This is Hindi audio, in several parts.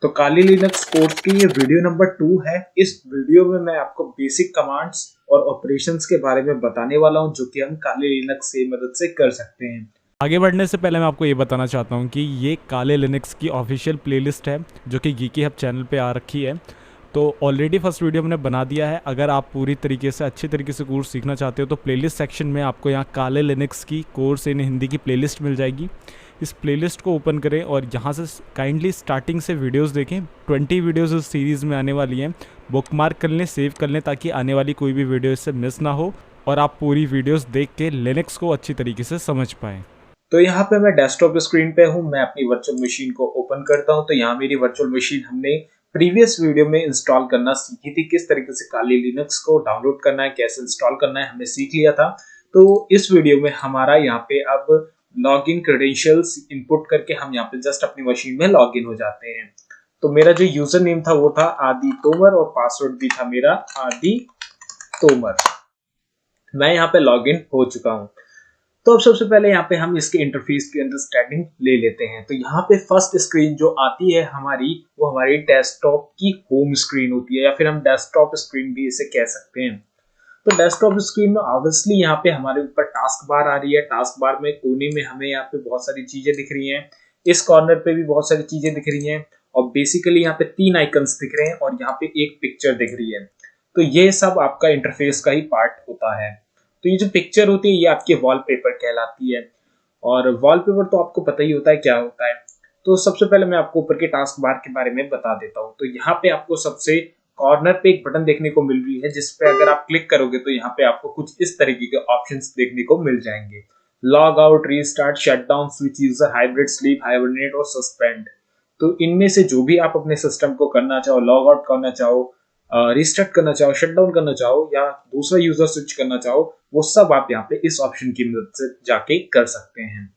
तो काली लिनक्स कोर्स की ये वीडियो नंबर 2 है। इस वीडियो में मैं आपको बेसिक कमांड्स और ऑपरेशंस के बारे में बताने वाला हूं जो कि हम काली लिनक्स की मदद से कर सकते हैं। आगे बढ़ने से पहले मैं आपको ये बताना चाहता हूँ कि ये काले लिनक्स की ऑफिशियल प्लेलिस्ट है जो कि गीकी हब चैनल पे आ रखी है। तो ऑलरेडी फर्स्ट वीडियो मैंने बना दिया है। अगर आप पूरी तरीके से अच्छे तरीके से कोर्स सीखना चाहते हो तो प्लेलिस्ट सेक्शन में आपको यहाँ काले लिनक्स की कोर्स इन हिंदी की प्लेलिस्ट मिल जाएगी। इस प्लेलिस्ट को ओपन करें और यहाँ से काइंडली स्टार्टिंग से वीडियोस देखें। 20 वीडियोस इस सीरीज़ में आने वाली हैं। बुकमार्क कर लें, सेव कर लें ताकि आने वाली कोई भी वीडियो इससे मिस ना हो और आप पूरी वीडियोस देख के लिनक्स को अच्छी तरीके से समझ पाएँ। तो यहाँ पे मैं डेस्कटॉप स्क्रीन पे हूँ। मैं अपनी वर्चुअल मशीन को ओपन करता हूँ। तो यहाँ मेरी वर्चुअल मशीन हमने प्रीवियस वीडियो में इंस्टॉल करना सीखी थी। किस तरीके से काली लिनक्स को डाउनलोड करना है, कैसे इंस्टॉल करना है, हमने सीख लिया था। तो इस वीडियो में हमारा यहाँ पे अब लॉगिन क्रेडेंशियल्स इनपुट करके हम यहाँ पे जस्ट अपनी मशीन में लॉगिन हो जाते हैं। तो मेरा जो यूजर नेम था वो था आदि तोमर और पासवर्ड भी था मेरा आदि तोमर। मैं यहाँ पे लॉगिन हो चुका हूँ। तो अब सबसे पहले यहाँ पे हम इसके इंटरफेस की अंडरस्टैंडिंग ले लेते हैं। तो यहाँ पे फर्स्ट स्क्रीन जो आती है हमारी, वो हमारी डेस्कटॉप की होम स्क्रीन होती है या फिर हम डेस्कटॉप स्क्रीन भी इसे कह सकते हैं। तो डेस्कटॉप स्क्रीन में ऑब्वियसली यहाँ पे हमारे ऊपर टास्क बार आ रही है। टास्क बार में कोने में हमें यहाँ पे बहुत सारी चीजें दिख रही हैं। इस कॉर्नर पे भी बहुत सारी चीजें दिख रही हैं और बेसिकली यहाँ पे 3 आइकन्स दिख रहे हैं और यहाँ पे एक पिक्चर दिख रही है। तो ये सब आपका इंटरफेस का ही पार्ट होता है। तो ये जो पिक्चर होती है ये आपके वॉलपेपर कहलाती है और वॉलपेपर तो आपको पता ही होता है क्या होता है। तो सबसे पहले मैं आपको ऊपर के टास्क बार के बारे में बता देता हूँ। तो यहाँ पे आपको सबसे कॉर्नर पे एक बटन देखने को मिल रही है जिस पे अगर आप क्लिक करोगे तो यहाँ पे आपको कुछ इस तरीके के ऑप्शंस देखने को मिल जाएंगे। Log out, restart, shutdown, switch user, hybrid, sleep, hibernate और सस्पेंड। तो इनमें से जो भी आप अपने सिस्टम को करना चाहो, लॉग आउट करना चाहो, रिस्टार्ट करना चाहो, शटडाउन करना चाहो या दूसरा यूजर स्विच करना चाहो, वो सब आप यहाँ पे इस ऑप्शन की मदद से जाके कर सकते हैं।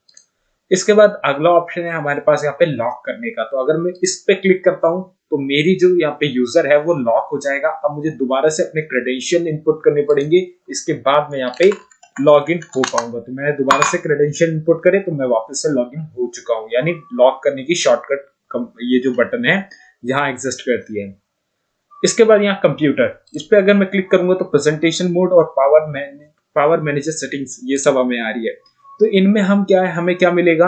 इसके बाद अगला ऑप्शन है हमारे पास यहाँ पे लॉक करने का। तो अगर मैं इस पे क्लिक करता हूँ तो मेरी जो यहाँ पे यूजर है वो लॉक हो जाएगा। अब मुझे दोबारा से अपने क्रेडेंशियल इनपुट करने पड़ेंगे, इसके बाद मैं यहाँ पे लॉग इन हो पाऊंगा। तो मैंने दोबारा से क्रेडेंशियल इनपुट करे तो मैं वापस से लॉग इन हो चुका हूँ। यानी लॉक करने की शॉर्टकट ये जो बटन है यहाँ एग्जिस्ट करती है। इसके बाद यहाँ कंप्यूटर, इस पे अगर मैं क्लिक करूंगा तो प्रेजेंटेशन मोड और पावर मैनेजर सेटिंग्स ये सब हमें आ रही है। तो इनमें हम क्या है, हमें क्या मिलेगा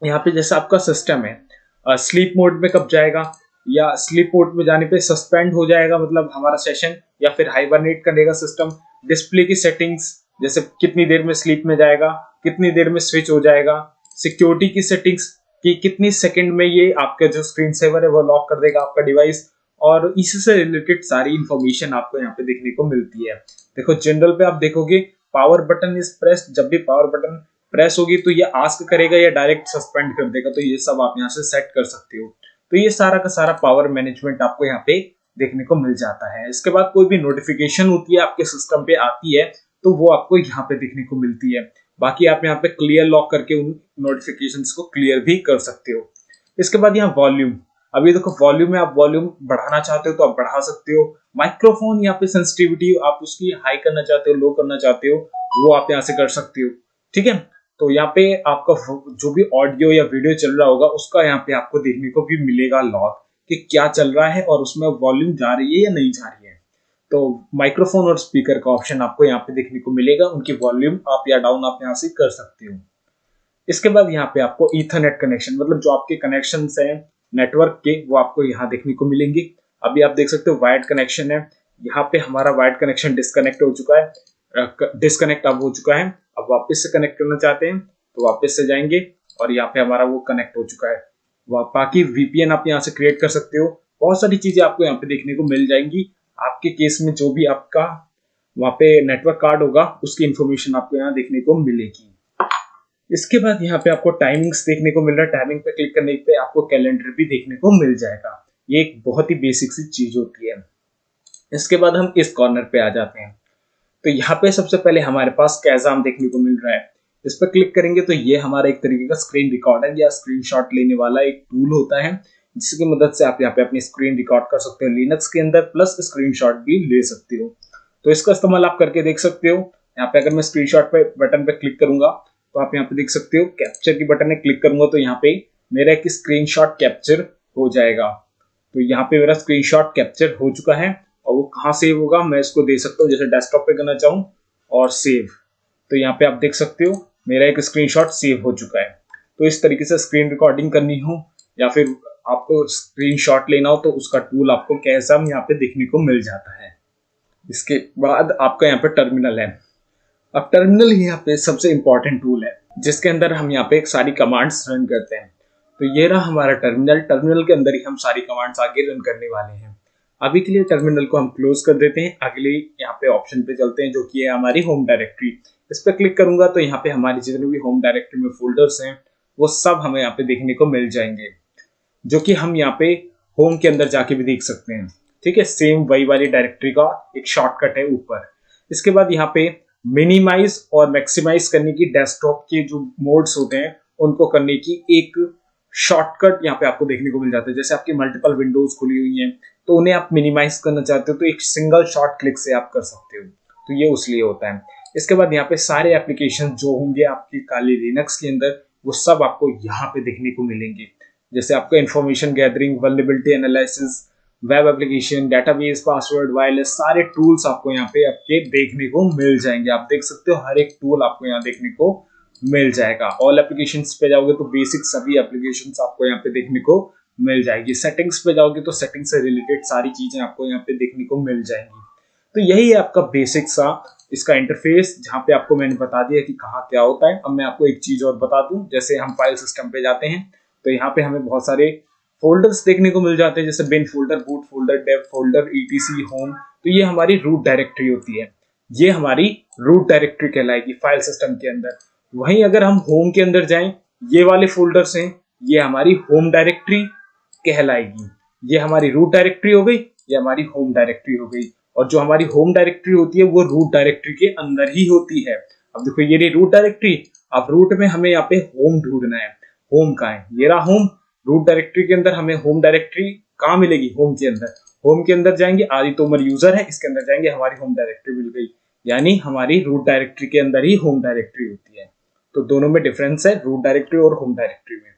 यहाँ पे, जैसे आपका सिस्टम है स्लीप मोड में कब जाएगा या स्लीप मोड में जाने पे सस्पेंड हो जाएगा मतलब हमारा सेशन, या फिर हाइबरनेट करेगा सिस्टम। डिस्प्ले की सेटिंग्स, जैसे कितनी देर में स्लीप में जाएगा, कितनी देर में स्विच हो जाएगा। सिक्योरिटी की सेटिंग्स कि कितनी सेकंड में ये आपका जो स्क्रीन सेवर है वो लॉक कर देगा आपका डिवाइस, और इसी से रिलेटेड सारी इंफॉर्मेशन आपको यहाँ पे देखने को मिलती है। देखो जनरल पे आप देखोगे पावर बटन इज प्रेस, जब भी पावर बटन प्रेस होगी तो ये आस्क करेगा या डायरेक्ट सस्पेंड कर देगा। तो ये सब आप यहाँ से सेट कर सकते हो। तो ये सारा का सारा पावर मैनेजमेंट आपको यहाँ पे देखने को मिल जाता है। इसके बाद कोई भी नोटिफिकेशन होती है आपके सिस्टम पे आती है तो वो आपको यहाँ पे देखने को मिलती है। बाकी आप यहाँ पे क्लियर लॉक करके उन नोटिफिकेशंस को क्लियर भी कर सकते हो। इसके बाद यहाँ वॉल्यूम, अभी देखो वॉल्यूम में आप वॉल्यूम बढ़ाना चाहते हो तो आप बढ़ा सकते हो। माइक्रोफोन यहाँ पे सेंसिटिविटी आप उसकी हाई करना चाहते हो, लो करना चाहते हो, वो आप यहाँ से कर सकते हो। ठीक है, तो यहाँ पे आपका जो भी ऑडियो या वीडियो चल रहा होगा उसका यहाँ पे आपको देखने को भी मिलेगा लॉग कि क्या चल रहा है और उसमें वॉल्यूम जा रही है या नहीं जा रही है। तो माइक्रोफोन और स्पीकर का ऑप्शन आपको यहाँ पे देखने को मिलेगा, उनकी वॉल्यूम अप या डाउन आप यहाँ से कर सकते हो। इसके बाद यहाँ पे आपको ईथरनेट कनेक्शन, मतलब जो आपके कनेक्शन है नेटवर्क के, वो आपको यहाँ देखने को मिलेंगे। अभी आप देख सकते हो वायर्ड कनेक्शन है, यहाँ पे हमारा वायर्ड कनेक्शन डिस्कनेक्ट हो चुका है, डिस्कनेक्ट अब हो चुका है। अब वापस से कनेक्ट करना चाहते हैं तो वापस से जाएंगे और यहाँ पे हमारा वो कनेक्ट हो चुका है। बाकी वीपीएन आप यहाँ से क्रिएट कर सकते हो। बहुत सारी चीजें आपको यहाँ पे देखने को मिल जाएंगी। आपके केस में जो भी आपका वहाँ पे नेटवर्क कार्ड होगा उसकी इंफॉर्मेशन आपको यहाँ देखने को मिलेगी। इसके बाद यहाँ पे आपको टाइमिंग्स देखने को मिल रहा है। टाइमिंग पे क्लिक करने पे आपको कैलेंडर भी देखने को मिल जाएगा। ये एक बहुत ही बेसिक सी चीज होती है। इसके बाद हम इस कॉर्नर पे आ जाते हैं। तो यहाँ पे सबसे पहले हमारे पास कैज़ाम देखने को मिल रहा है। इस पर क्लिक करेंगे तो ये हमारा एक तरीके का स्क्रीन रिकॉर्डर या स्क्रीनशॉट लेने वाला एक टूल होता है जिसकी मदद से आप यहाँ पे अपनी स्क्रीन रिकॉर्ड कर सकते हो लिनक्स के अंदर, प्लस स्क्रीनशॉट भी ले सकते हो। तो इसका इस्तेमाल आप करके देख सकते हो। यहाँ पे अगर मैं स्क्रीनशॉट पे बटन पे क्लिक करूंगा तो आप यहाँ पे देख सकते हो कैप्चर की बटन है, क्लिक करूंगा तो यहाँ पे मेरा एक स्क्रीनशॉट कैप्चर हो जाएगा। तो यहाँ पे मेरा स्क्रीनशॉट कैप्चर हो चुका है और वो कहाँ सेव होगा मैं इसको दे सकता हूँ, जैसे डेस्कटॉप पे करना चाहूँ और सेव। तो यहाँ पे आप देख सकते हो मेरा एक स्क्रीनशॉट सेव हो चुका है। तो इस तरीके से स्क्रीन रिकॉर्डिंग करनी हो या फिर आपको स्क्रीनशॉट लेना हो तो उसका टूल आपको कैसा यहाँ पे देखने को मिल जाता है। इसके बाद आपका यहाँ पे टर्मिनल है। अब टर्मिनल ही यहाँ पे सबसे इंपॉर्टेंट टूल है जिसके अंदर हम यहाँ पे एक सारी कमांड्स रन करते हैं। तो ये रहा हमारा टर्मिनल। टर्मिनल के अंदर ही हम सारी कमांड्स आगे रन करने वाले हैं। अभी के लिए टर्मिनल को हम क्लोज कर देते हैं। अगले यहाँ पे ऑप्शन पे चलते हैं जो कि है हमारी होम डायरेक्टरी। इस पर क्लिक करूंगा तो यहाँ पे हमारी जितने भी होम डायरेक्टरी में फोल्डर्स हैं वो सब हमें यहाँ पे देखने को मिल जाएंगे, जो कि हम यहाँ पे होम के अंदर जाके भी देख सकते हैं। ठीक है, सेम वही वाली डायरेक्टरी का एक शॉर्टकट है ऊपर। इसके बाद यहाँ पे मिनिमाइज और मैक्सिमाइज करने की डेस्कटॉप के जो मोड्स होते हैं उनको करने की एक शॉर्टकट यहाँ पे आपको देखने को मिल जाता है। जैसे आपकी मल्टीपल विंडोज खुली हुई हैं तो उन्हें आप मिनिमाइज करना चाहते हो तो एक सिंगल शॉर्ट क्लिक से आप कर सकते हो। तो ये उसलिए होता है। इसके बाद यहाँ पे सारे एप्लीकेशन जो होंगे आपकी काली लिनक्स के अंदर वो सब आपको यहाँ पे देखने को मिलेंगे। जैसे आपका information gathering, vulnerability analysis, web application, database, password, wireless, सारे टूल्स आपको यहाँ पे आपके देखने को मिल जाएंगे। आप देख सकते हो हर एक टूल आपको यहाँ देखने को मिल जाएगा। ऑल एप्लीकेशंस पे जाओगे तो बेसिक सभी एप्लीकेशंस आपको यहाँ पे देखने को मिल जाएगी। सेटिंग्स पे जाओगे तो सेटिंग से रिलेटेड सारी चीजें आपको यहाँ पे देखने को मिल जाएंगी। तो यही है आपका बेसिक सा इसका इंटरफेस, जहाँ पे आपको मैंने बता दिया कि कहाँ क्या होता है। अब मैं आपको एक चीज और बता दूं, जैसे हम फाइल सिस्टम पे जाते हैं तो यहाँ पे हमें बहुत सारे फोल्डर्स देखने को मिल जाते हैं, जैसे bin folder, boot folder, dev folder, ETC, home. तो ये हमारी रूट डायरेक्टरी होती है। ये हमारी रूट डायरेक्टरी कहलाएगी फाइल सिस्टम के अंदर। वहीं अगर हम होम के अंदर जाएं, ये वाले फोल्डर्स हैं, ये हमारी होम डायरेक्टरी कहलाएगी। ये हमारी रूट डायरेक्टरी हो गई, ये हमारी होम डायरेक्टरी हो गई। और जो हमारी होम डायरेक्टरी होती है वो रूट डायरेक्टरी के अंदर ही होती है। अब देखो ये रूट डायरेक्टरी, अब रूट में हमें यहाँ पे होम ढूंढना है। होम कहाँ है? ये रहा होम। रूट डायरेक्टरी के अंदर हमें होम डायरेक्टरी कहाँ मिलेगी? होम के अंदर। होम के अंदर जाएंगे, आदि तोमर यूजर है, इसके अंदर जाएंगे, हमारी होम डायरेक्टरी मिल गई। यानी हमारी रूट डायरेक्टरी के अंदर ही होम डायरेक्टरी होती है। तो दोनों में डिफरेंस है, रूट डायरेक्टरी और होम डायरेक्टरी में।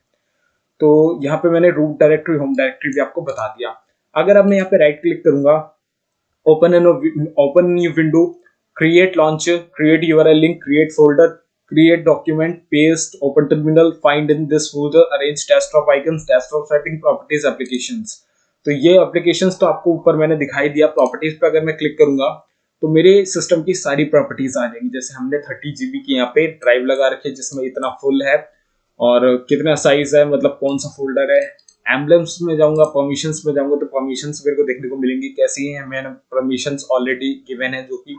तो यहाँ पे मैंने रूट डायरेक्टरी, होम डायरेक्टरी भी आपको बता दिया। अगर अब मैं यहाँ पे राइट क्लिक करूंगा, open new window, create launcher, create URL link, create folder, create document, paste, open terminal, find in this folder, arrange desktop icons, desktop setting, properties, applications. तो ये एप्लीकेशंस तो आपको ऊपर मैंने दिखाई दिया। प्रॉपर्टीज पे अगर मैं क्लिक करूंगा तो मेरे सिस्टम की सारी प्रॉपर्टीज आ जाएंगी। जैसे हमने 30 GB की यहाँ पे ड्राइव लगा रखी है जिसमें इतना फुल है और कितना साइज है, मतलब कौन सा फोल्डर है। एम्बलम्स में जाऊंगा, परमिशंस में जाऊंगा तो परमिशंस मेरे को देखने को मिलेंगी कैसी हैं। मैंने परमिशंस ऑलरेडी गिवन है जो कि,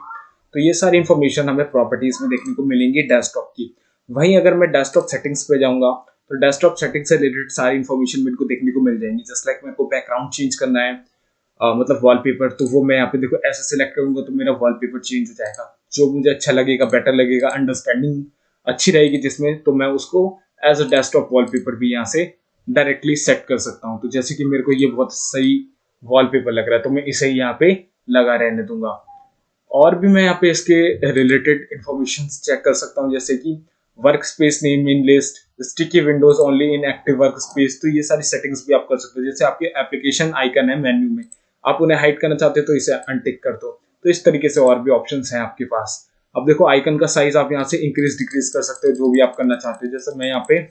तो ये सारी इंफॉर्मेशन हमें प्रॉपर्टीज में देखने को मिलेंगी डेस्कटॉप की। वहीं अगर मैं डेस्कटॉप सेटिंग्स पे जाऊंगा तो डेस्कटॉप सेटिंग से रिलेटेड सारी इंफॉर्मेशन मेरे को देखने को मिल जाएंगी। जस्ट लाइक मेरे को बैकग्राउंड चेंज करना है, मतलब वॉलपेपर, तो वो मैं यहाँ पे देखो ऐसे सिलेक्ट करूंगा तो मेरा वॉलपेपर चेंज हो जाएगा। जो मुझे अच्छा लगेगा, बेटर लगेगा, अंडरस्टैंडिंग अच्छी रहेगी जिसमें, तो मैं उसको एज अ डेस्कटॉप वॉलपेपर भी यहाँ से डायरेक्टली सेट कर सकता हूँ। तो जैसे कि मेरे को ये बहुत सही वॉलपेपर लग रहा है तो मैं इसे यहाँ पे लगा रहने दूंगा। और भी मैं यहाँ पे इसके रिलेटेड इंफॉर्मेशन चेक कर सकता हूँ, जैसे कि work space name in list, sticky Windows only in active work space. तो ये सारी सेटिंग्स भी आप कर सकते हो। जैसे आपके एप्लीकेशन आइकन है मेन्यू में, आप उन्हें हाइड करना चाहते हो तो इसे अनटिक कर दो। तो इस तरीके से और भी ऑप्शंस हैं आपके पास। अब देखो आइकन का साइज आप यहाँ से इंक्रीज डिक्रीज कर सकते हो जो भी आप करना चाहते हो। जैसे मैं यहाँ पे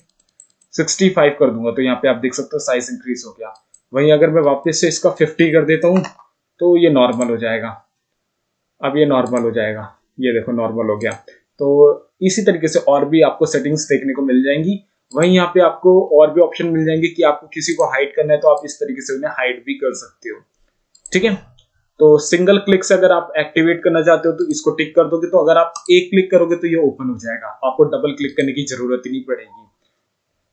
65 कर दूंगा तो यहाँ पे आप देख सकते हो साइज इंक्रीज हो गया। वहीं अगर मैं वापस से इसका 50 कर देता हूँ तो ये नॉर्मल हो जाएगा। अब ये नॉर्मल हो जाएगा, ये देखो नॉर्मल हो गया। तो इसी तरीके से और भी आपको सेटिंग्स देखने को मिल जाएंगी। वहीं यहाँ पे आपको और भी ऑप्शन मिल जाएंगे कि आपको किसी को हाइड करना है तो आप इस तरीके से उन्हें हाइड भी कर सकते हो। ठीक है, तो सिंगल क्लिक से अगर आप एक्टिवेट करना चाहते हो तो इसको टिक कर दोगे, तो अगर आप एक क्लिक करोगे तो ये ओपन हो जाएगा, आपको डबल क्लिक करने की जरूरत ही नहीं पड़ेगी।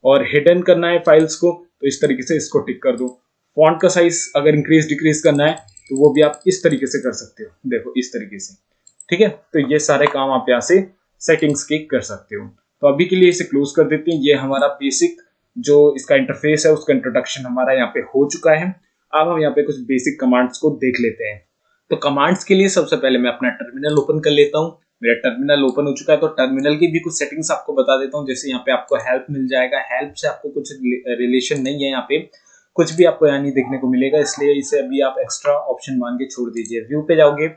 और हिडन करना है फाइल्स को तो इस तरीके से इसको टिक कर दो। फॉन्ट का साइज अगर इंक्रीज डिक्रीज करना है तो वो भी आप इस तरीके से कर सकते हो, देखो इस तरीके से। ठीक है, तो ये सारे काम आप यहाँ से सेटिंग्स के कर सकते हो। तो अभी के लिए इसे क्लोज कर देते हैं। ये हमारा बेसिक जो इसका इंटरफेस है उसका इंट्रोडक्शन हमारा यहाँ पे हो चुका है। अब हम यहाँ पे कुछ बेसिक कमांड्स को देख लेते हैं। तो कमांड्स के लिए सबसे पहले मैं अपना टर्मिनल ओपन कर लेता हूँ। मेरा टर्मिनल ओपन हो चुका है। तो टर्मिनल की भी कुछ सेटिंग्स आपको बता देता हूँ। जैसे यहाँ पे आपको हेल्प मिल जाएगा, हेल्प से आपको कुछ रिलेशन नहीं है यहाँ पे। कुछ भी आपको यहाँ नहीं देखने को मिलेगा, इसलिए इसे अभी आप एक्स्ट्रा ऑप्शन मान के छोड़ दीजिए। व्यू पे जाओगे,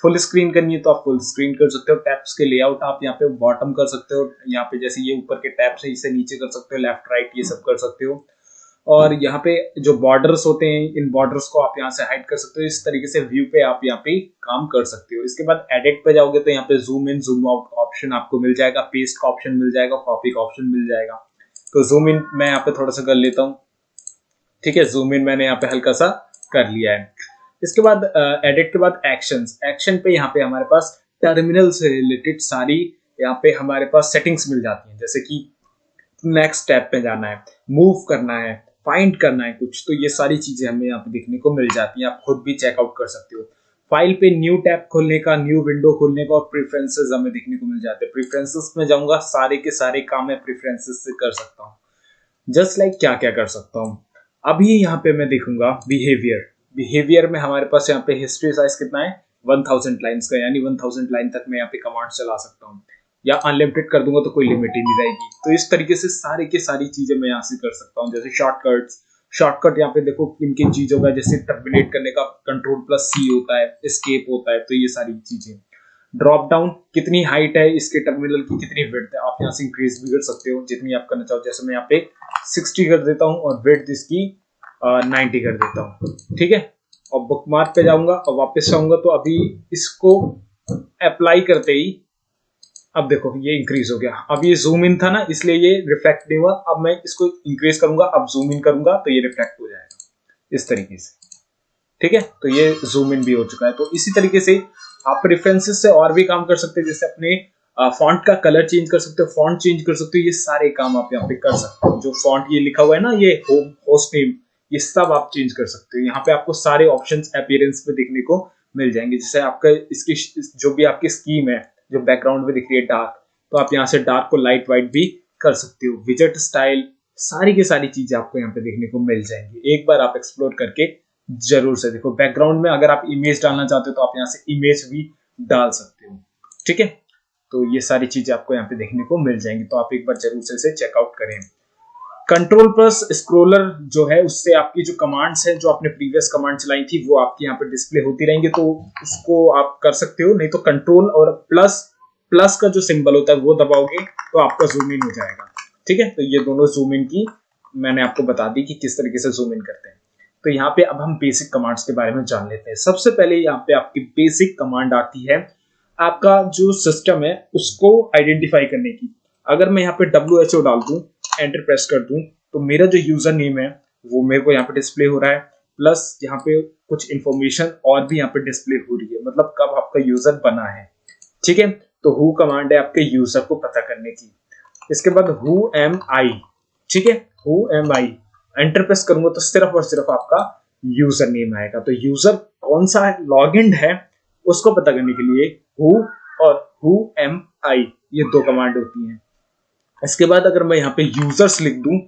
फुल स्क्रीन करनी है तो आप फुल स्क्रीन कर सकते हो। टैब्स के लेआउट आप यहाँ पे बॉटम कर सकते हो, यहाँ पे जैसे ये ऊपर के टैब्स है इसे नीचे कर सकते हो, लेफ्ट राइट ये सब कर सकते हो। और यहाँ पे जो बॉर्डर्स होते हैं, इन बॉर्डर्स को आप यहाँ से हाइड कर सकते हो। इस तरीके से व्यू पे आप यहाँ पे काम कर सकते हो। इसके बाद एडिट पे जाओगे तो यहाँ पे zoom in zoom out option आपको मिल जाएगा, पेस्ट का ऑप्शन मिल जाएगा, कॉपी का ऑप्शन मिल जाएगा। तो जूम इन मैं यहाँ पे थोड़ा सा कर लेता हूँ, ठीक है। जूम इन मैंने यहाँ पे हल्का सा कर लिया है। इसके बाद एडिट के बाद एक्शंस, एक्शन पे यहाँ पे हमारे पास टर्मिनल से रिलेटेड सारी यहाँ पे हमारे पास सेटिंग्स मिल जाती हैं, जैसे कि नेक्स्ट स्टेप पे जाना है, मूव करना है, फाइंड करना है कुछ, तो ये सारी चीजें हमें यहाँ पे देखने को मिल जाती हैं। आप खुद भी चेकआउट कर सकते हो। फाइल पे न्यू टैब खोलने का, न्यू विंडो खोलने का, और प्रेफरेंसेस हमें देखने को मिल जाते हैं। प्रेफरेंसेस में जाऊंगा, सारे के सारे काम मैं प्रेफरेंसेस से कर सकता हूँ। जस्ट लाइक क्या क्या कर सकता हूँ, अभी यहाँ पे मैं देखूंगा बिहेवियर। बिहेवियर में हमारे पास यहाँ पे हिस्ट्री साइज कितना है, 1000 लाइन्स का, यानी 1000 लाइन तक मैं यहाँ पे कमांड चला सकता हूँ, या अनलिमिटेड कर दूंगा तो कोई लिमिट ही नहीं रहेगी। तो इस तरीके से सारे की सारी चीजें मैं यहाँ से कर सकता हूँ। जैसे शॉर्टकट्स, शॉर्टकट यहाँ पे देखो किन किन चीजों का, जैसे टर्मिनेट करने का Ctrl+C होता है, एस्केप होता है, तो ये सारी चीजें। ड्रॉप डाउन, कितनी हाइट है इसके टर्मिनल की, कितनी विड्थ है, आप यहाँ से इंक्रीज भी कर सकते हो जितनी आप करना चाहो। जैसे मैं यहाँ पे 60 कर देता हूँ और विड्थ इसकी 90 कर देता हूँ, ठीक है। और बुकमार्क पे जाऊंगा और वापस आऊंगा, तो अभी इसको अप्लाई करते ही अब देखो ये इंक्रीज हो गया। अब ये जूम इन था ना, इसलिए ये रिफ्लेक्ट नहीं हुआ। अब मैं इसको इंक्रीज करूंगा, अब जूम इन करूंगा तो ये रिफ्लेक्ट हो जाएगा इस तरीके से, ठीक है। तो ये जूम इन भी हो चुका है। तो इसी तरीके से आप प्रेफरेंसेस से और भी काम कर सकते हैं, जैसे अपने फॉन्ट का कलर चेंज कर सकते हो, फॉन्ट चेंज कर सकते हो, ये सारे काम आप यहाँ पे कर सकते हो। जो फॉन्ट ये लिखा हुआ है ना, ये होस्ट नेम, ये सब आप चेंज कर सकते हो। यहाँ पे आपको सारे ऑप्शंस अपीयरेंस पे देखने को मिल जाएंगे। जैसे आपका इसकी जो भी आपकी स्कीम है, जो बैकग्राउंड में दिख रही है डार्क, तो आप यहाँ से डार्क को लाइट वाइट भी कर सकते हो। विजेट स्टाइल, सारी की सारी चीजें आपको यहाँ पे देखने को मिल जाएंगी। एक बार आप एक्सप्लोर करके जरूर से देखो। बैकग्राउंड में अगर आप इमेज डालना चाहते हो तो आप यहाँ से इमेज भी डाल सकते हो, ठीक है। तो ये सारी चीजें आपको यहाँ पे देखने को मिल जाएंगी, तो आप एक बार जरूर से इसे चेकआउट करें। Ctrl+ स्क्रोलर जो है, उससे आपकी जो कमांड्स हैं, जो आपने प्रीवियस कमांड चलाई थी, वो आपकी यहाँ पे डिस्प्ले होती रहेंगी, तो उसको आप कर सकते हो। नहीं तो कंट्रोल और प्लस का जो सिंबल होता है वो दबाओगे तो आपका जूम इन हो जाएगा, ठीक है। तो ये दोनों जूम इन की मैंने आपको बता दी कि किस तरीके से जूम इन करते हैं। तो यहाँ पे अब हम बेसिक कमांड्स के बारे में जान लेते हैं। सबसे पहले यहाँ पे आपकी बेसिक कमांड आती है आपका जो सिस्टम है उसको आइडेंटिफाई करने की। अगर मैं यहाँ पे WHO डाल दूं, एंटर प्रेस कर दूं, तो मेरा जो यूजर नेम है वो मेरे को यहाँ पे डिस्प्ले हो रहा है, प्लस यहाँ पे कुछ इंफॉर्मेशन और भी यहाँ पे डिस्प्ले हो रही है, मतलब कब आपका यूजर बना है, ठीक है। तो हु कमांड है आपके यूजर को पता करने की। इसके बाद हु एम आई, ठीक है, who am I enter press करूंगा तो सिर्फ और सिर्फ आपका यूजर नेम आएगा। तो यूजर कौन सा है, लॉगिन है, उसको पता करने के लिए हु और हु एम आई ये दो कमांड होती हैं। इसके बाद अगर मैं यहाँ पे यूजर्स लिख दूं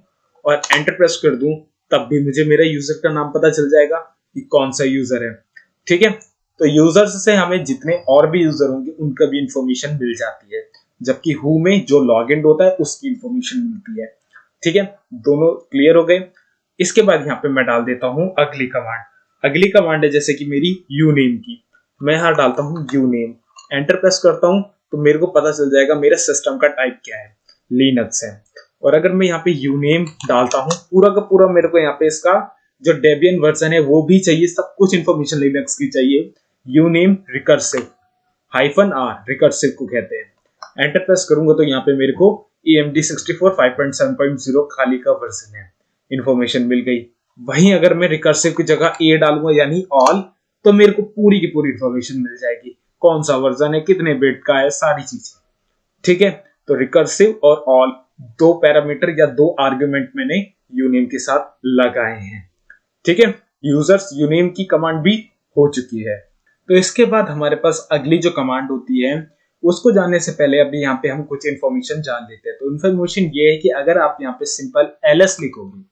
और एंटर प्रेस कर दूं, तब भी मुझे मेरा यूजर का नाम पता चल जाएगा कि कौन सा यूजर है, ठीक है। तो यूजर्स से हमें जितने और भी यूजर होंगे उनका भी इंफॉर्मेशन मिल जाती है, जबकि हु में जो लॉग इन होता है उसकी इंफॉर्मेशन मिलती है, ठीक है। दोनों क्लियर हो गए। इसके बाद यहाँ पे मैं डाल देता हूँ अगली कमांड। अगली कमांड है जैसे कि मेरी यू नेम की, मैं यहाँ डालता हूँ यू नेम, एंटर प्रेस करता हूँ तो मेरे को पता चल जाएगा मेरा सिस्टम का टाइप क्या है, लिनक्स है। और अगर मैं यहाँ पे यू नेम डालता हूँ, पूरा का पूरा मेरे को यहाँ पे इसका जो डेबियन वर्जन है वो भी चाहिए, सब कुछ इंफॉर्मेशन लिनक्स की चाहिए। You name recursive -r recursive को कहते हैं। एंटर प्रेस करूंगा तो यहाँ पे मेरे को AMD 64 5.7.0 खाली का वर्जन है, इंफॉर्मेशन मिल गई। वहीं अगर मैं रिकर्सिव की जगह A डालूंगा यानी ऑल, तो मेरे को पूरी की पूरी इंफॉर्मेशन मिल जाएगी, कौन सा वर्जन है, कितने बिट का है, सारी चीजें, ठीक है। तो रिकर्सिव और ऑल दो पैरामीटर या दो आर्गुमेंट मैंने यूनेम के साथ लगाए हैं, ठीक है। यूजर्स यूनेम की कमांड भी हो चुकी है। तो इसके बाद हमारे पास अगली जो कमांड होती है उसको जानने से पहले अभी यहाँ पे हम कुछ इन्फॉर्मेशन जान लेते हैं। तो इन्फॉर्मेशन ये है कि अगर आप यहाँ पे सिंपल ls लिखोगे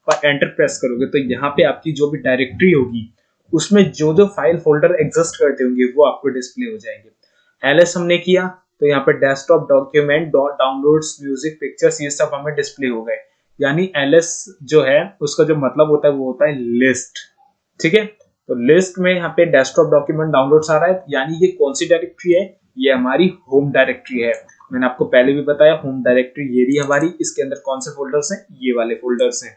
और एंटर प्रेस करोगे तो यहाँ पे आपकी जो भी डायरेक्टरी होगी उसमें जो जो फाइल फोल्डर एग्जिस्ट करते होंगे वो आपको डिस्प्ले हो जाएंगे। ls हमने किया तो यहाँ पे desktop, document, downloads, music, pictures, ये सब हमें डिस्प्ले हो गए। यानी ls जो है उसका जो मतलब होता है वो होता है लिस्ट। ठीक है, तो लिस्ट में यहाँ पे डेस्कटॉप डॉक्यूमेंट डाउनलोड्स आ रहा है, यानी ये कौन सी डायरेक्टरी है, ये हमारी होम डायरेक्टरी है। मैंने आपको पहले भी बताया होम डायरेक्टरी ये रही हमारी, इसके अंदर कौन से फोल्डर्स हैं, ये वाले फोल्डर्स हैं,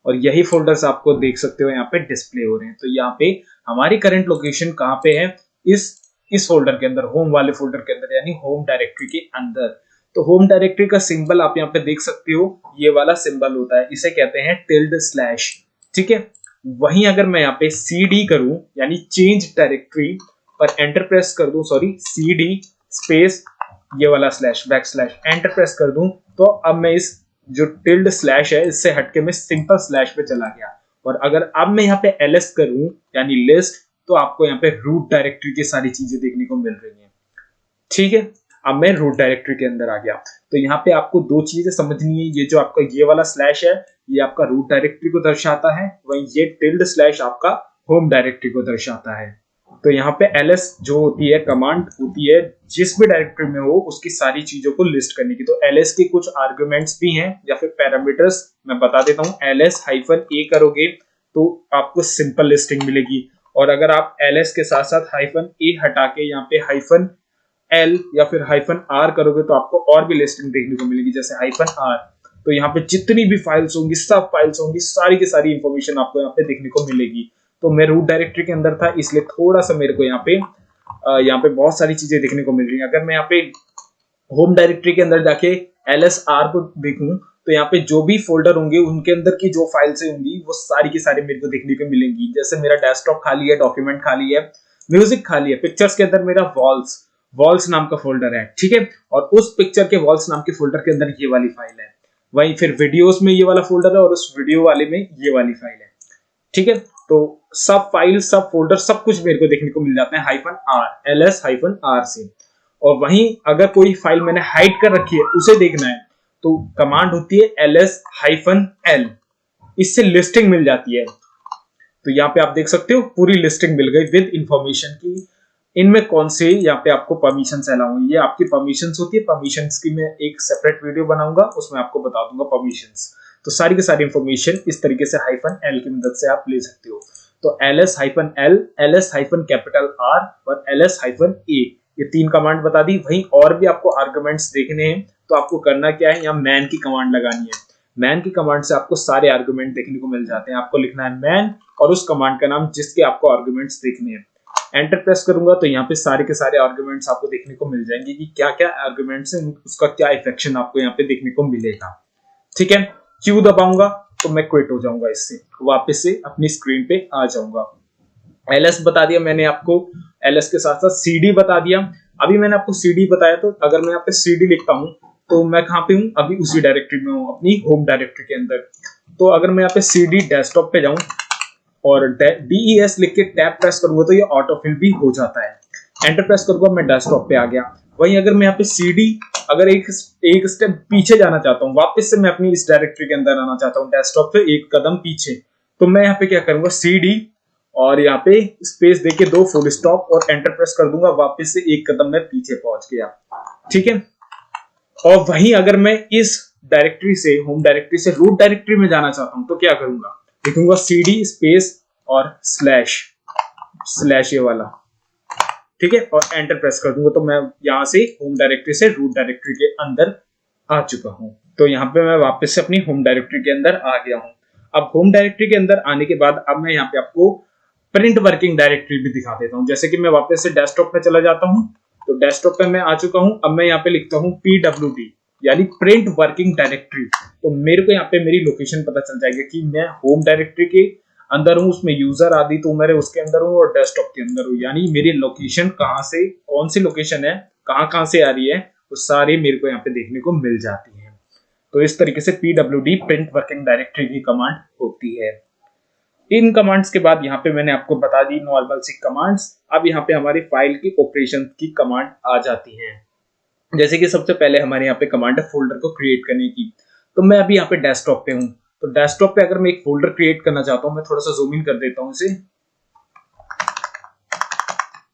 और यही फोल्डर्स आपको देख सकते हो यहाँ पे डिस्प्ले हो रहे हैं। तो यहाँ पे हमारी करंट लोकेशन कहाँ पे है, इस फोल्डर के अंदर, होम वाले फोल्डर के अंदर, यानी होम डायरेक्टरी के अंदर। तो होम डायरेक्टरी का सिंबल आप यहाँ पे देख सकते हो, ये वाला सिंबल होता है, इसे कहते हैं टिल्ड/। ठीक है, वहीं अगर मैं यहाँ पे cd करूं यानी चेंज डायरेक्टरी पर एंटर प्रेस कर दूं, सॉरी cd स्पेस ये वाला // एंटर प्रेस कर दूं, तो अब मैं इस जो टिल्ड/ है इससे हटके मैं सिंपल स्लैश पे चला गया। और अगर अब मैं यहाँ पे ls करूं यानी लिस्ट, तो आपको यहाँ पे रूट डायरेक्टरी की सारी चीजें देखने को मिल रही हैं। ठीक है, अब मैं रूट डायरेक्टरी के अंदर आ गया। तो यहाँ पे आपको दो चीजें समझनी है, ये जो आपका ये वाला स्लैश है ये आपका रूट डायरेक्टरी को दर्शाता है, वहीं ये टिल्ड/ आपका होम डायरेक्टरी को दर्शाता है। तो यहाँ पे ls जो होती है कमांड होती है जिस भी डायरेक्टरी में हो उसकी सारी चीजों को लिस्ट करने की। तो ls के कुछ आर्गुमेंट्स भी हैं या फिर पैरामीटर्स मैं बता देता हूँ। ls-a करोगे तो आपको सिंपल लिस्टिंग मिलेगी, और अगर आप ls के साथ साथ -a हटा के यहाँ पे -l या फिर -r करोगे तो आपको और भी लिस्टिंग देखने को मिलेगी, जैसे -r। तो यहाँ पे जितनी भी फाइल्स होंगी, सब फाइल्स होंगी, सारी की सारी इंफॉर्मेशन आपको यहाँ पे देखने को मिलेगी। तो मैं रूट डायरेक्टरी के अंदर था इसलिए थोड़ा सा मेरे को यहाँ पे बहुत सारी चीजें देखने को मिल रही हैं। अगर मैं यहाँ पे होम डायरेक्टरी के अंदर जाके lsr को देखूं तो यहाँ पे जो भी फोल्डर होंगे उनके अंदर की जो फाइल्स होंगी वो सारी की सारी मेरे को देखने को मिलेंगी। जैसे मेरा डेस्कटॉप खाली है, डॉक्यूमेंट खाली है, म्यूजिक खाली है, पिक्चर्स के अंदर मेरा वॉल्स नाम का फोल्डर है। ठीक है, और उस पिक्चर के वॉल्स नाम के फोल्डर के अंदर ये वाली फाइल है, वहीं फिर वीडियोस में ये वाला फोल्डर है और उस वीडियो वाले में ये वाली फाइल है। ठीक है, तो सब फाइल, सब फोल्डर, सब कुछ मेरे को देखने को मिल जाते हैं -r ls-r से। और वहीं अगर कोई फाइल मैंने हाइड कर रखी है उसे देखना है तो कमांड होती है ls-l, इससे लिस्टिंग मिल जाती है। तो यहाँ पे आप देख सकते हो पूरी लिस्टिंग मिल गई विद इंफॉर्मेशन की इनमें कौन से यहाँ पे आपको परमिशन अलाउ हुई है। आपकी परमिशंस होती है, परमिशंस की मैं एक सेपरेट वीडियो बनाऊंगा, उसमें आपको बता दूंगा परमिशंस। तो सारी की सारी इंफॉर्मेशन इस तरीके से -l की मदद से आप ले सकते हो। तो ls-l, ls-R और ls-a, ये तीन कमांड बता दी। वहीं और भी आपको आर्गुमेंट्स देखने हैं तो आपको करना क्या है, यहाँ मैन की कमांड लगानी है। मैन की कमांड से आपको सारे आर्गुमेंट देखने को मिल जाते हैं। आपको लिखना है मैन और उस कमांड का नाम जिसके आपको आर्गुमेंट्स देखने हैं। एंटर प्रेस करूंगा तो यहाँ पे सारे के सारे आर्गुमेंट्स आपको देखने को मिल जाएंगे कि क्या क्या आर्गुमेंट्स हैं, उसका क्या इफेक्शन आपको यहाँ पे देखने को मिलेगा। ठीक है, क्यू दबाऊंगा तो मैं क्विट हो जाऊंगा, इससे वापस से अपनी स्क्रीन पे आ जाऊंगा। ls बता दिया मैंने आपको, ls के साथ साथ cd बता दिया। अभी मैंने आपको cd बताया, तो अगर मैं यहाँ पे cd लिखता हूँ तो मैं कहाँ पे हूँ, अभी उसी डायरेक्टरी में हूँ, अपनी होम डायरेक्टरी के अंदर। तो अगर मैं यहाँ पे cd डेस्कटॉप पे जाऊं और des लिख के टैब प्रेस करूंगा तो ये ऑटो फिल भी हो जाता है। एंटर प्रेस करूंगा, मैं डेस्कटॉप पे आ गया। वहीं अगर मैं यहाँ पे cd अगर एक स्टेप पीछे जाना चाहता हूँ, वापस से मैं अपनी इस डायरेक्टरी के अंदर आना चाहता हूँ डेस्कटॉप से एक कदम पीछे, तो मैं यहाँ पे क्या करूंगा, cd और यहाँ पे स्पेस देके 2 फुल स्टॉप और एंटर प्रेस कर दूंगा, वापस से एक कदम मैं पीछे पहुंच गया। ठीक है, और वहीं अगर मैं इस डायरेक्टरी से, होम डायरेक्टरी से रूट डायरेक्टरी में जाना चाहता हूं तो क्या करूंगा, लिखूंगा cd स्पेस और स्लैश ये वाला। ठीक है, और एंटर प्रेस कर दूंगा तो मैं यहां से होम डायरेक्टरी से रूट डायरेक्टरी के अंदर आ चुका हूं। तो यहाँ पे मैं वापस से अपनी होम डायरेक्टरी के अंदर आ गया हूं। अब होम डायरेक्टरी के अंदर आने के बाद अब मैं यहाँ पे आपको प्रिंट वर्किंग डायरेक्टरी भी दिखा देता हूं। जैसे कि मैं वापस से डेस्कटॉप पे चला जाता हूं, तो डेस्कटॉप पे मैं आ चुका हूं। अब मैं यहाँ पे लिखता हूं pwd यानी प्रिंट वर्किंग डायरेक्टरी, तो मेरे को यहाँ पे मेरी लोकेशन पता चल जाएगी कि मैं होम डायरेक्टरी के अंदर हूँ, उसमें यूजर आदि तो मेरे उसके अंदर हूँ और डेस्कटॉप के अंदर हूँ, यानी मेरी लोकेशन कहाँ से, कौन सी लोकेशन है, कहाँ से आ रही है, वो सारी मेरे को यहाँ पे देखने को मिल जाती है। तो इस तरीके से pwd प्रिंट वर्किंग डायरेक्टरी की कमांड होती है। इन कमांड्स के बाद यहाँ पे मैंने आपको बता दी नॉर्मल सी कमांड्स। अब यहाँ पे हमारी फाइल की ऑपरेशन की कमांड आ जाती है। जैसे कि सबसे पहले हमारे यहाँ पे कमांड है फोल्डर को क्रिएट करने की। तो मैं अभी यहाँ पे डेस्कटॉप पे हूँ, तो डेस्कटॉप पे अगर मैं एक फोल्डर क्रिएट करना चाहता हूँ, मैं थोड़ा सा जूम इन कर देता हूँ इसे।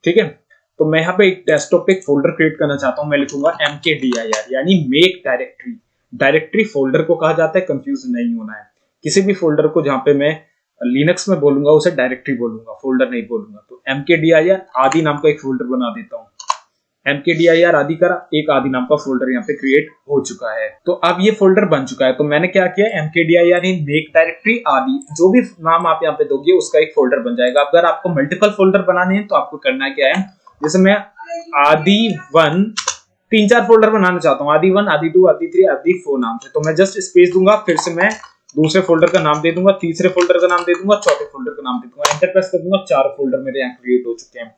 ठीक है, तो मैं यहाँ पे एक डेस्कटॉप पे एक फोल्डर क्रिएट करना चाहता हूँ, मैं लिखूंगा mkdir यानी मेक डायरेक्टरी। डायरेक्टरी फोल्डर को कहा जाता है, कंफ्यूज नहीं होना है। किसी भी फोल्डर को जहां पे मैं लिनक्स में बोलूंगा उसे डायरेक्टरी बोलूंगा, फोल्डर नहीं बोलूंगा। तो mkdir आदि नाम का एक फोल्डर बना देता हूँ। mkdir आदि का एक आदि नाम का फोल्डर यहाँ पे क्रिएट हो चुका है। तो अब ये फोल्डर बन चुका है। तो मैंने क्या किया, mkdir इन मेक डायरेक्टरी आदि, जो भी नाम आप यहाँ पे दोगे उसका एक फोल्डर बन जाएगा। अगर आपको मल्टीपल फोल्डर बनाने हैं तो आपको करना क्या है, जैसे मैं आदि 1 3-4 फोल्डर बनाना चाहता हूँ, आदि 1 आदि 2 आदि 3 आदि 4 नाम से, तो मैं जस्ट स्पेस दूंगा, फिर से मैं दूसरे फोल्डर का नाम दे दूंगा, तीसरे फोल्डर का नाम दे दूंगा, चौथे फोल्डर का नाम दे दूंगा, एंटर प्रेस कर दूंगा, 4 फोल्डर मेरे यहाँ क्रिएट हो चुके हैं।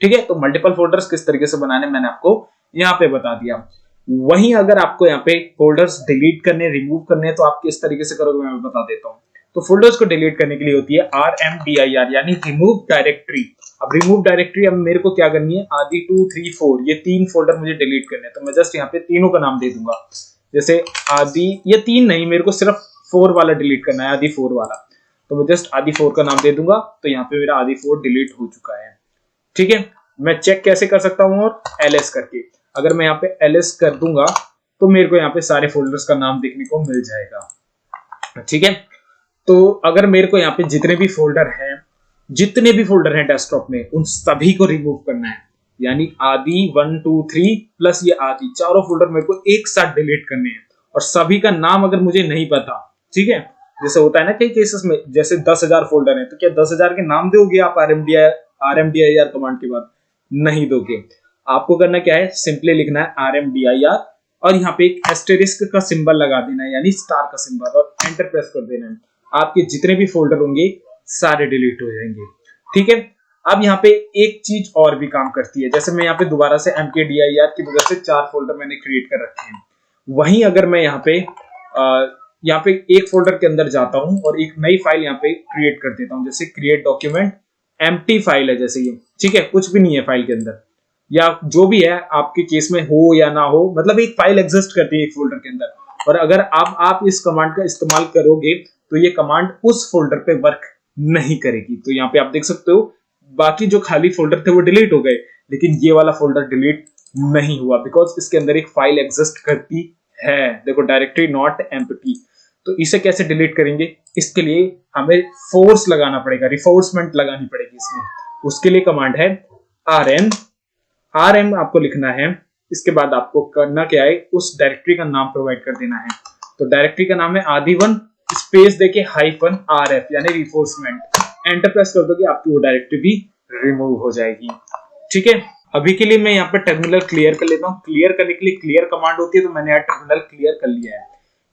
ठीक है, तो मल्टीपल फोल्डर्स किस तरीके से बनाने मैंने आपको यहाँ पे बता दिया। वहीं अगर आपको यहाँ पे फोल्डर्स डिलीट करने, रिमूव करने, तो आप किस तरीके से करोगे मैं बता देता हूँ। तो फोल्डर्स को डिलीट करने के लिए होती है RMDIR यानी रिमूव डायरेक्टरी। अब रिमूव डायरेक्टरी अब मेरे को क्या करनी है, आदि 2 3 4 ये 3 फोल्डर मुझे डिलीट करने हैं। तो मैं जस्ट यहाँ पे तीनों का नाम दे दूंगा, जैसे आदि, ये 3 नहीं, मेरे को सिर्फ 4 वाला डिलीट करना है, आदि 4 वाला। तो मैं जस्ट आदि 4 का नाम दे दूंगा, तो यहाँ पे मेरा आदि 4 डिलीट हो चुका है। ठीक है, मैं चेक कैसे कर सकता हूँ, और ls करके। अगर मैं यहाँ पे ls कर दूंगा तो मेरे को यहाँ पे सारे फोल्डर्स का नाम देखने को मिल जाएगा। ठीक है, तो अगर मेरे को यहाँ पे जितने भी फोल्डर हैं डेस्कटॉप में, उन सभी को रिमूव करना है, यानी आदि 1 2 3 प्लस ये आदि, चारों फोल्डर मेरे को एक साथ डिलीट करने हैं। और सभी का नाम अगर मुझे नहीं पता, ठीक है, जैसे होता है ना कई केसेस में, जैसे 10,000 फोल्डर है, तो क्या 10,000 के नाम दोगे आप RMDIR कमांड के बाद? नहीं दोगे। आपको करना क्या है, सिंपली लिखना है RMDIR और यहाँ पे एक एस्टेरिस्क का सिंबल लगा देना है, यानी स्टार का सिंबल, और एंटर प्रेस कर देना है। आपके जितने भी फोल्डर होंगे सारे डिलीट हो जाएंगे। ठीक है, अब यहाँ पे एक चीज और भी काम करती है, जैसे मैं यहाँ पे दोबारा से mkdir की वजह से 4 फोल्डर मैंने क्रिएट कर रखे हैं। वहीं अगर मैं यहाँ पे एक फोल्डर के अंदर जाता हूँ और एक नई फाइल यहाँ पे क्रिएट कर देता हूँ, जैसे क्रिएट डॉक्यूमेंट, एम्प्टी फाइल है जैसे ये, ठीक है, कुछ भी नहीं है फाइल के अंदर, या जो भी है आपके केस में हो या ना हो, मतलब एक फाइल एग्जिस्ट करती है एक फोल्डर के अंदर। और अगर आप इस कमांड का इस्तेमाल करोगे तो ये कमांड उस फोल्डर पे वर्क नहीं करेगी। तो यहाँ पे आप देख सकते हो बाकी जो खाली फोल्डर थे वो डिलीट हो गए, लेकिन ये वाला फोल्डर डिलीट नहीं हुआ, बिकॉज इसके अंदर एक फाइल एग्जिस्ट करती है। देखो, डायरेक्टरी नॉट एम्प्टी। तो इसे कैसे डिलीट करेंगे, इसके लिए हमें फोर्स लगाना पड़ेगा, रिफोर्समेंट लगानी पड़ेगी इसमें। उसके लिए कमांड है rm आपको लिखना है। इसके बाद आपको करना क्या है, उस डायरेक्टरी का नाम प्रोवाइड कर देना है। तो डायरेक्टरी का नाम है आदि 1 स्पेस देके -rf यानी रिफोर्समेंट। एंटर प्रेस कर दोगे आपकी वो डायरेक्टरी भी रिमूव हो जाएगी। ठीक है, अभी के लिए मैं यहाँ पे टर्मिनल क्लियर कर लेता हूँ। क्लियर करने के लिए क्लियर कमांड होती है, तो मैंने यहाँ टर्मिनल क्लियर कर लिया है।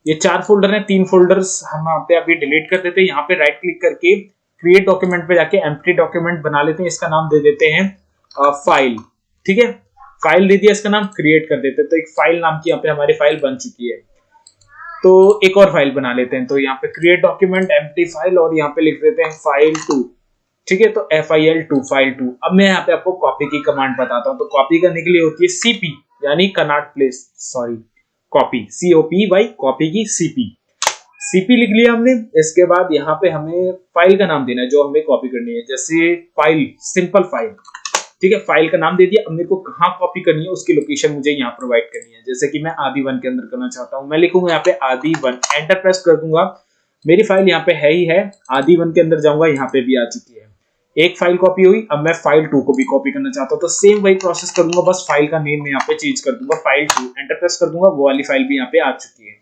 ये 4 फोल्डर हैं, 3 फोल्डर्स हम यहाँ पे अभी डिलीट कर देते हैं। यहाँ पे राइट क्लिक करके क्रिएट डॉक्यूमेंट पे जाके एम्प्टी डॉक्यूमेंट बना लेते हैं। इसका नाम दे देते हैं फाइल। ठीक है, फाइल दे दिया, इसका नाम क्रिएट कर देते हैं। तो एक फाइल नाम की यहाँ पे हमारी फाइल बन चुकी है। तो एक और फाइल बना लेते हैं। तो यहाँ पे क्रिएट डॉक्यूमेंट एम्प्टी फाइल और यहाँ पे लिख देते हैं file2। ठीक है, तो file2 file2। अब मैं यहाँ पे आपको कॉपी की कमांड बताता हूँ। तो कॉपी करने के लिए होती है cp यानी Connaught place, sorry copy, COPY, copy की cp लिख लिया हमने। इसके बाद यहाँ पे हमें फाइल का नाम देना है जो हमें कॉपी करनी है, जैसे फाइल, सिंपल फाइल। ठीक है, फाइल का नाम दे दिया। अब मेरे को कहाँ कॉपी करनी है उसकी लोकेशन मुझे यहाँ प्रोवाइड करनी है। जैसे कि मैं आदि 1 के अंदर करना चाहता हूँ, मैं लिखूंगा यहाँ पे आदि 1, एंटर प्रेस कर दूंगा। मेरी फाइल यहाँ पे है ही है, आदि 1 के अंदर जाऊंगा, यहाँ पे भी आ चुकी है। एक फाइल कॉपी हुई। अब मैं फाइल 2 को भी कॉपी करना चाहता हूँ, तो सेम वही प्रोसेस करूंगा, बस फाइल का नेम में यहाँ पे चेंज कर दूंगा, file2, एंटर प्रेस कर दूंगा, वो वाली फाइल भी यहाँ पे आ चुकी है।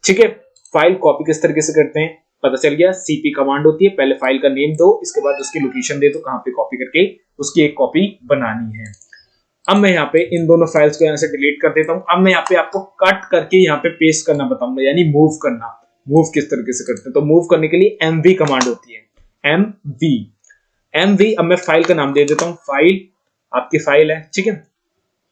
ठीक है, फाइल कॉपी किस तरीके से करते हैं पता चल गया। cp कमांड होती है, पहले फाइल का नेम दो, इसके बाद उसकी लोकेशन दे दो कहां पे कॉपी करके उसकी एक कॉपी बनानी है। अब मैं यहाँ पे इन दोनों फाइल्स को यहाँ से डिलीट कर देता हूँ। अब मैं यहाँ पे आपको कट करके यहाँ पे पेस्ट करना बताऊंगा, यानी मूव करना। मूव किस तरीके से करते हैं, तो मूव करने के लिए mv कमांड होती है, mv। अब मैं फाइल का नाम दे देता हूँ, फाइल, आपकी फाइल है, ठीक है।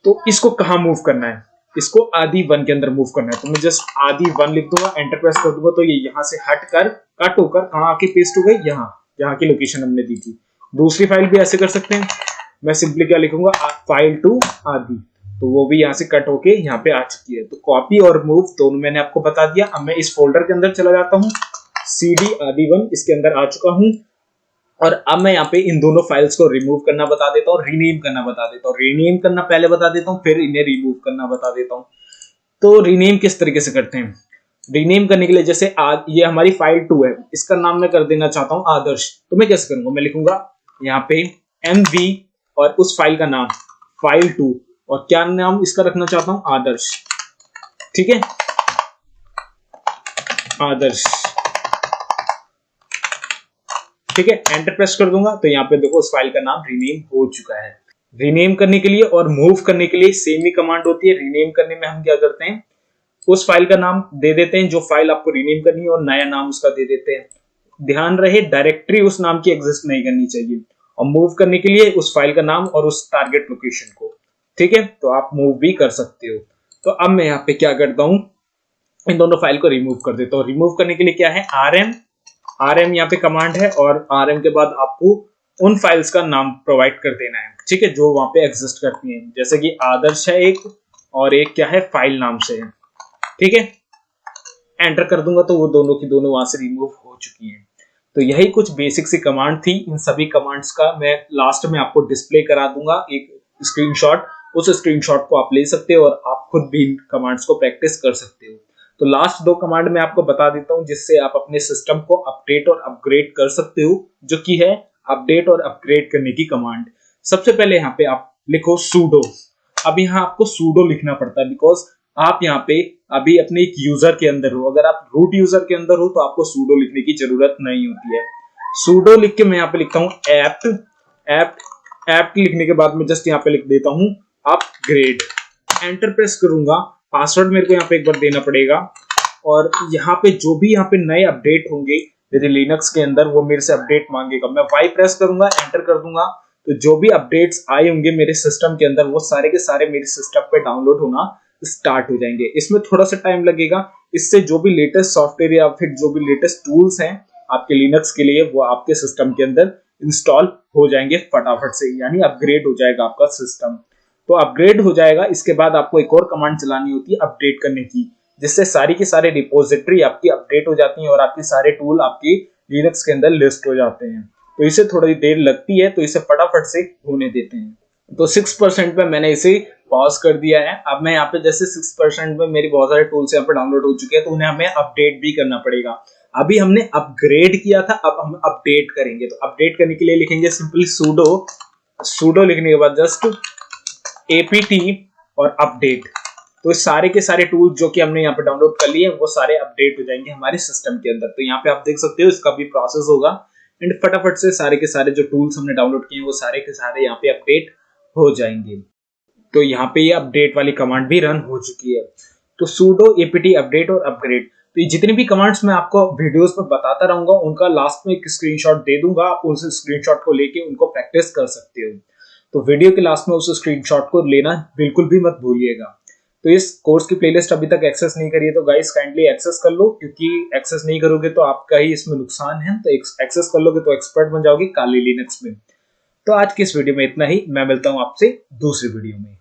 तो इसको कहाँ मूव करना है, इसको आदि 1 के अंदर मूव करना है। तो मैं जस्ट आदि 1 लिख दूंगा, एंटर प्रेस कर दूंगा, तो ये यहाँ से हट कर कट होकर कहाँ आके पेस्ट हो गई, यहाँ की लोकेशन हमने दी थी। दूसरी फाइल भी ऐसे कर सकते हैं, मैं सिंपली क्या लिखूंगा, file2 आदि, तो वो भी यहाँ से कट होके यहाँ पे आ चुकी है। तो कॉपी और मूव दोनों मैंने आपको बता दिया। अब मैं इस फोल्डर के अंदर चला जाता हूँ, cd आदि 1 इसके अंदर आ चुका हूँ। और अब मैं यहाँ पे इन दोनों फाइल्स को रिमूव करना बता देता हूँ, रीनेम करना बता देता हूँ। रीनेम करना पहले बता देता हूँ, फिर इन्हें रिमूव करना बता देता हूँ। तो रीनेम किस तरीके से करते हैं? रीनेम करने के लिए जैसे ये हमारी फाइल 2 है, इसका नाम मैं कर देना चाहता हूं आदर्श, तो मैं कैसे करूंगा? मैं लिखूंगा यहाँ पे MV और उस फाइल का नाम फाइल 2 और क्या नाम इसका रखना चाहता हूं? आदर्श। ठीक है, आदर्श। ठीक है, एंटर प्रेस कर दूंगा तो यहाँ पे देखो उस फाइल का नाम रीनेम हो चुका है। रीनेम करने के लिए और मूव करने के लिए सेम ही कमांड होती है। रीनेम करने में हम क्या करते हैं, उस फाइल का नाम दे देते हैं जो फाइल आपको रीनेम करनी है और नया नाम उसका दे देते हैं। ध्यान रहे डायरेक्टरी उस नाम की एग्जिस्ट नहीं करनी चाहिए। और मूव करने के लिए उस फाइल का नाम और उस टारगेट लोकेशन को। ठीक है, तो आप मूव भी कर सकते हो। तो अब मैं यहाँ पे क्या करता हूँ, इन दोनों फाइल को रिमूव कर देता हूँ। रिमूव करने के लिए क्या है, आरएम यहाँ पे कमांड है और आरएम के बाद आपको उन फाइल्स का नाम प्रोवाइड कर देना है। ठीक है, जो वहां पे एग्जिस्ट करती हैं, जैसे कि आदर्श है एक और एक क्या है फाइल नाम से है। ठीक है, एंटर कर दूंगा तो वो दोनों की दोनों वहां से रिमूव हो चुकी हैं। तो यही कुछ बेसिक सी कमांड थी। इन सभी कमांड्स का मैं लास्ट में आपको डिस्प्ले करा दूंगा एक स्क्रीनशॉट। उस स्क्रीनशॉट को आप ले सकते हो और आप खुद भी इन कमांड्स को प्रैक्टिस कर सकते हो। तो लास्ट 2 कमांड मैं आपको बता देता हूं जिससे आप अपने सिस्टम को अपडेट और अपग्रेड कर सकते हो, जो कि है अपडेट और अपग्रेड करने की कमांड। सबसे पहले यहाँ पे आप लिखो sudo। अब यहाँ आपको sudo लिखना पड़ता है बिकॉज आप यहाँ पे अभी अपने एक यूजर के अंदर हो। अगर आप रूट यूजर के अंदर हो तो आपको sudo लिखने की जरूरत नहीं होती है। sudo लिख के मैं यहाँ पे लिखता हूँ apt लिखने के बाद में जस्ट यहाँ पे लिख देता हूँ अपग्रेड। एंटर प्रेस करूंगा, पासवर्ड मेरे को यहाँ पे एक बार देना पड़ेगा और यहाँ पे जो भी यहाँ पे नए अपडेट होंगे मेरे लिनक्स के अंदर वो मेरे से अपडेट मांगेगा। मैं Y प्रेस करूंगा, एंटर कर दूंगा, तो जो भी अपडेट्स आए होंगे मेरे सिस्टम के अंदर वो सारे के सारे मेरे सिस्टम पे डाउनलोड होना स्टार्ट हो जाएंगे। इसमें थोड़ा सा टाइम लगेगा। इससे जो भी लेटेस्ट सॉफ्टवेयर या फिर जो भी लेटेस्ट टूल्स हैं आपके लिनक्स के लिए वो आपके सिस्टम के अंदर इंस्टॉल हो जाएंगे फटाफट से, यानी अपग्रेड हो जाएगा आपका सिस्टम। तो अपग्रेड हो जाएगा। इसके बाद आपको एक और कमांड चलानी होती है अपडेट करने की, जिससे सारी की सारे रिपोजिटरी आपकी अपडेट हो जाती हैं और आपके सारे टूल आपकी लिनक्स के अंदर लिस्ट हो जाते हैं। तो इसे थोड़ी देर लगती है, तो इसे फटाफट से होने देते हैं। तो 6% पे मैंने इसे पॉज कर दिया है। अब मैं यहाँ पे जैसे 6% में मेरी बहुत सारे टूल्स यहाँ पे डाउनलोड हो चुके हैं, तो उन्हें हमें अपडेट भी करना पड़ेगा। अभी हमने अपग्रेड किया था, अब हम अपडेट करेंगे। तो अपडेट करने के लिए लिखेंगे सिंपली sudo लिखने के बाद जस्ट apt और अपडेट। तो इस सारे के सारे टूल्स जो कि हमने यहाँ पे डाउनलोड कर लिए वो सारे अपडेट हो जाएंगे हमारे सिस्टम के अंदर। तो यहाँ पे आप देख सकते हो इसका भी प्रोसेस होगा एंड फटाफट से सारे के सारे जो टूल्स हमने डाउनलोड किए वो सारे के सारे यहाँ पे अपडेट हो जाएंगे। तो यहाँ पे ये अपडेट वाली कमांड भी रन हो चुकी है। तो sudo apt अपडेट और अपग्रेड, तो ये जितनी भी कमांड्स मैं आपको वीडियोस में बताता रहूंगा उनका लास्ट में एक स्क्रीनशॉट दे दूंगा। आप उस स्क्रीनशॉट को लेके उनको प्रैक्टिस कर सकते हो। तो वीडियो के लास्ट में उस स्क्रीनशॉट को लेना बिल्कुल भी मत भूलिएगा। तो इस कोर्स की प्लेलिस्ट अभी तक एक्सेस नहीं करी है तो गाइस काइंडली एक्सेस कर लो, क्योंकि एक्सेस नहीं करोगे तो आपका ही इसमें नुकसान है। तो एक्सेस कर लोगे तो एक्सपर्ट बन जाओगे काली लिनक्स में। तो आज की इस वीडियो में इतना ही। मैं मिलता हूं आपसे दूसरी वीडियो में।